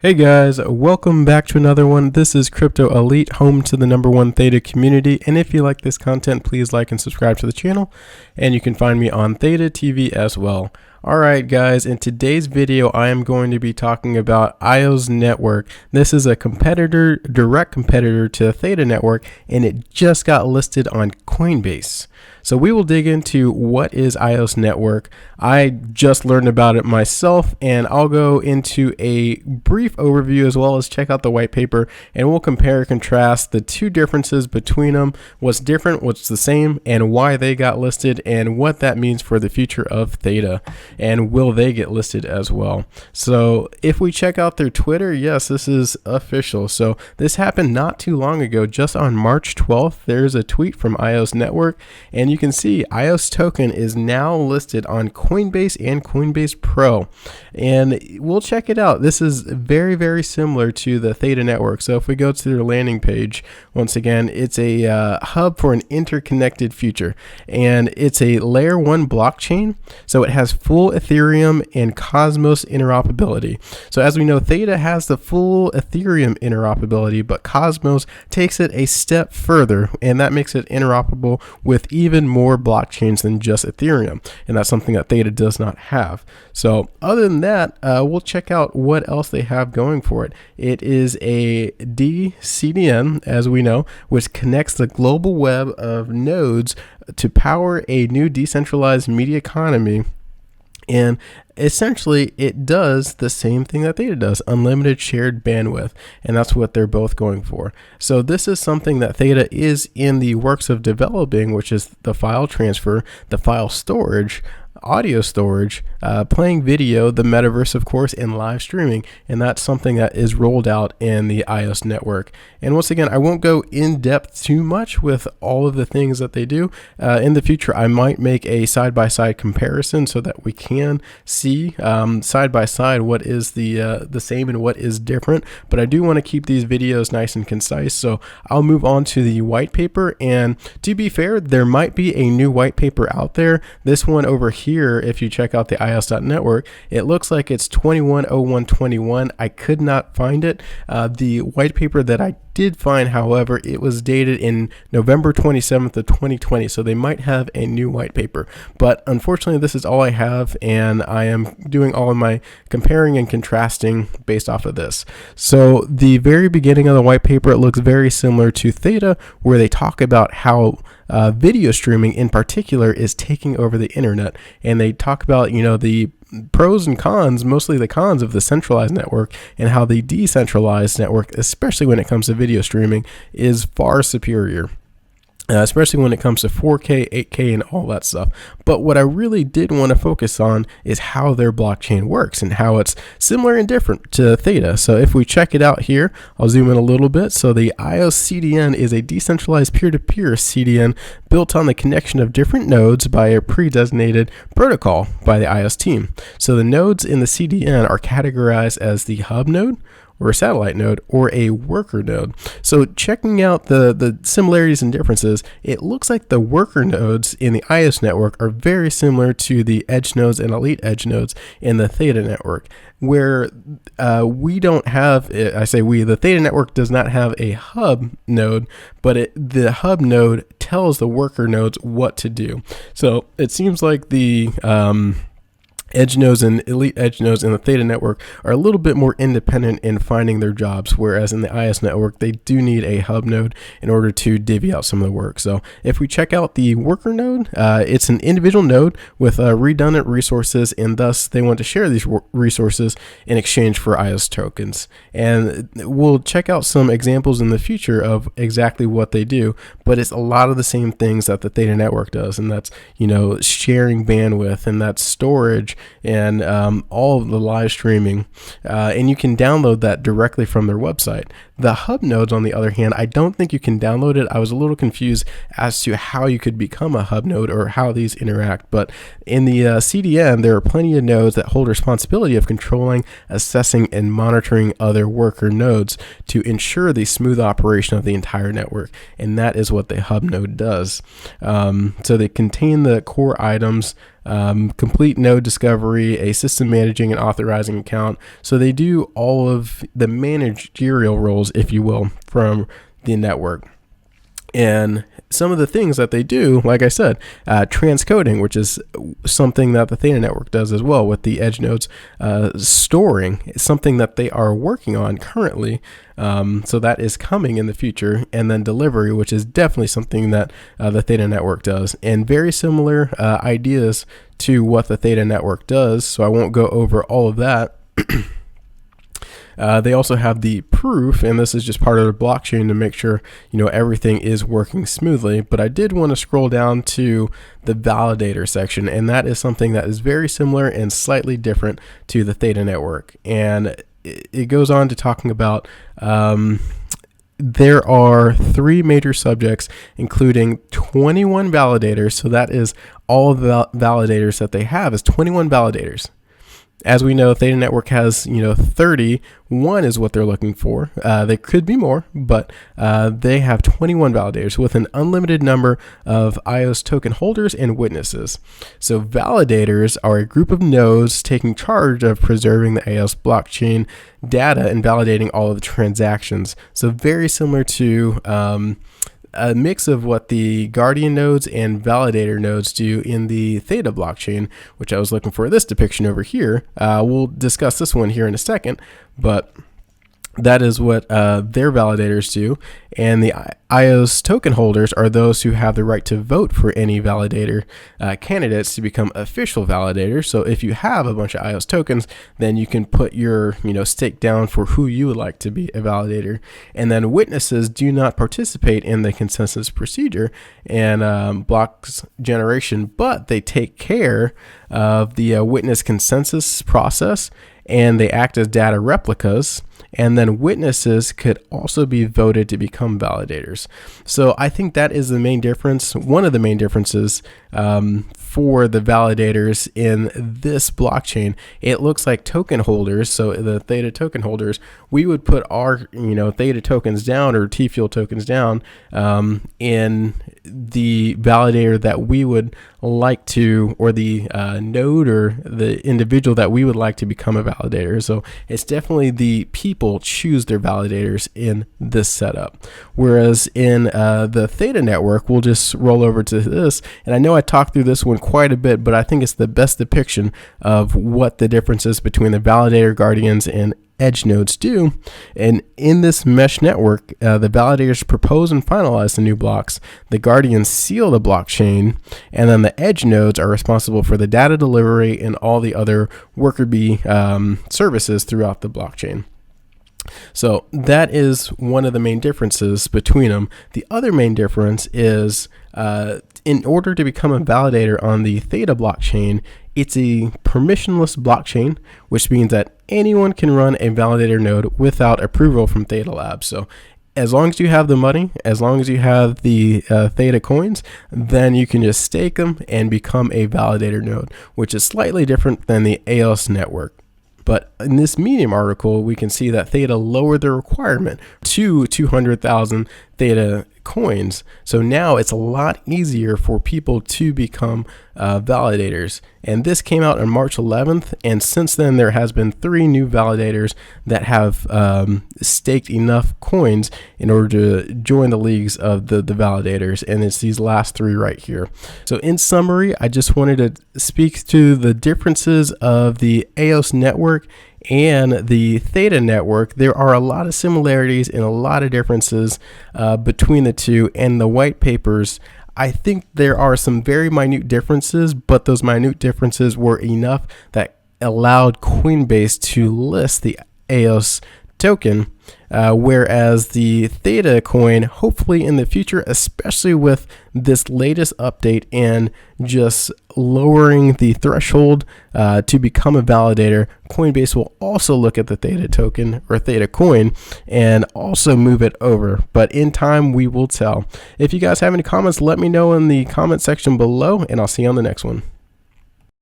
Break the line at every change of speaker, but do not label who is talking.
Hey guys, welcome back to another one. This is Crypto Elite, home to the #1 Theta community. And if you like this content, please like and subscribe to the channel. And you can find me on Theta TV as well. Alright guys, in today's video, I am going to be talking about IOS Network. This is a competitor, direct competitor to the Theta Network, and it just got listed on Coinbase. So we will dig into what is IOS Network. I just learned about it myself, and I'll go into a brief overview as well as check out the white paper, and we'll compare and contrast the two differences between them, what's different, what's the same, and why they got listed, and what that means for the future of Theta, and will they get listed as well. So if we check out their Twitter, yes, this is official. So this happened not too long ago, just on March 12th. There's a tweet from IOS Network, and you can see IOS token is now listed on Coinbase and Coinbase Pro, and we'll check it out. This is very, very similar to the Theta Network. So if we go to their landing page, once again, it's a hub for an interconnected future, and it's a layer 1 blockchain. So it has full Ethereum and Cosmos interoperability. So as we know, Theta has the full Ethereum interoperability, but Cosmos takes it a step further, and that makes it interoperable with even more blockchains than just Ethereum, and that's something that Theta does not have. So other than that, we'll check out what else they have going for it. It is a DCDN, as we know, which connects the global web of nodes to power a new decentralized media economy. And essentially, it does the same thing that Theta does, unlimited shared bandwidth, and that's what they're both going for. So this is something that Theta is in the works of developing, which is the file transfer, the file storage, audio storage, playing video, the metaverse, of course, and live streaming. And that's something that is rolled out in the IOS Network. And once again, I won't go in depth too much with all of the things that they do. In the future, I might make a side-by-side comparison so that we can see side by side what is the same and what is different. But I do want to keep these videos nice and concise, so I'll move on to the white paper. And to be fair, there might be a new white paper out there. This one over here, if you check out the IOS.network, it looks like it's 210121. I could not find it. The white paper that I did find, however, it was dated in November 27th of 2020, so they might have a new white paper. But unfortunately, this is all I have, and I am doing all of my comparing and contrasting based off of this. So the very beginning of the white paper, it looks very similar to Theta, where they talk about how video streaming in particular is taking over the internet, and they talk about, you know, the pros and cons, mostly the cons of the centralized network, and how the decentralized network, especially when it comes to video streaming, is far superior. Especially when it comes to 4K, 8K, and all that stuff. But what I really did want to focus on is how their blockchain works and how it's similar and different to Theta. So if we check it out here, I'll zoom in a little bit. So the IOS CDN is a decentralized peer-to-peer CDN built on the connection of different nodes by a pre-designated protocol by the IOS team. So the nodes in the CDN are categorized as the hub node, or a satellite node, or a worker node. So checking out the similarities and differences, it looks like the worker nodes in the IOS network are very similar to the edge nodes and elite edge nodes in the Theta network, where we don't have, I say we, the Theta network does not have a hub node, but the hub node tells the worker nodes what to do. So it seems like the edge nodes and elite edge nodes in the Theta network are a little bit more independent in finding their jobs, whereas in the IOS network, they do need a hub node in order to divvy out some of the work. So if we check out the worker node, it's an individual node with redundant resources, and thus they want to share these resources in exchange for IOS tokens. And we'll check out some examples in the future of exactly what they do, but it's a lot of the same things that the Theta network does, and that's, you know, sharing bandwidth, and that's storage, and all of the live streaming, and you can download that directly from their website. The hub nodes, on the other hand, I don't think you can download it. I was a little confused as to how you could become a hub node or how these interact, but in the CDN, there are plenty of nodes that hold responsibility of controlling, assessing, and monitoring other worker nodes to ensure the smooth operation of the entire network, and that is what the hub node does. So they contain the core items complete node discovery, a system managing and authorizing account. So they do all of the managerial roles, if you will, from the network. And some of the things that they do, like I said, transcoding, which is something that the Theta network does as well with the edge nodes. Storing is something that they are working on currently. So that is coming in the future. And then delivery, which is definitely something that the Theta network does. And very similar ideas to what the Theta network does. So I won't go over all of that. They also have the proof, and this is just part of the blockchain to make sure, everything is working smoothly. But I did want to scroll down to the validator section, and that is something that is very similar and slightly different to the Theta network. And it goes on to talking about there are 3 major subjects, including 21 validators. So that is all of the validators that they have is 21 validators. As we know, Theta Network has, 31 is what they're looking for. There could be more, but they have 21 validators with an unlimited number of iOS token holders and witnesses. So validators are a group of nodes taking charge of preserving the iOS blockchain data and validating all of the transactions. So very similar to a mix of what the Guardian nodes and validator nodes do in the Theta blockchain, which I was looking for this depiction over here. We'll discuss this one here in a second, but that is what their validators do. And the iOS token holders are those who have the right to vote for any validator candidates to become official validators. So if you have a bunch of iOS tokens, then you can put your stake down for who you would like to be a validator. And then witnesses do not participate in the consensus procedure and blocks generation, but they take care of the witness consensus process, and they act as data replicas. And then witnesses could also be voted to become validators. So I think that is the main difference, one of the main differences for the validators in this blockchain. It looks like token holders, so the Theta token holders, we would put our Theta tokens down or T-Fuel tokens down in the validator that we would like to, or the node or the individual that we would like to become a validator. So it's definitely the people choose their validators in this setup. Whereas in the Theta network, we'll just roll over to this. And I know I talked through this one quite a bit, but I think it's the best depiction of what the difference is between the validator guardians and edge nodes do. And in this mesh network, the validators propose and finalize the new blocks, the guardians seal the blockchain, and then the edge nodes are responsible for the data delivery and all the other worker bee services throughout the blockchain. So that is one of the main differences between them. The other main difference is in order to become a validator on the Theta blockchain, it's a permissionless blockchain, which means that anyone can run a validator node without approval from Theta Labs. So as long as you have the money, as long as you have the Theta coins, then you can just stake them and become a validator node, which is slightly different than the EOS network. But in this Medium article, we can see that Theta lowered the requirement to 200,000 Theta coins. So now it's a lot easier for people to become validators. And this came out on March 11th. And since then, there has been 3 new validators that have staked enough coins in order to join the leagues of the validators. And it's these last 3 right here. So in summary, I just wanted to speak to the differences of the EOS network and the Theta network. There are a lot of similarities and a lot of differences between the two. And the white papers, I think there are some very minute differences, but those minute differences were enough that allowed Coinbase to list the EOS token, whereas the Theta coin, hopefully in the future, especially with this latest update and just lowering the threshold to become a validator, Coinbase will also look at the Theta token or Theta coin and also move it over. But in time, we will tell. If you guys have any comments, let me know in the comment section below, and I'll see you on the next one.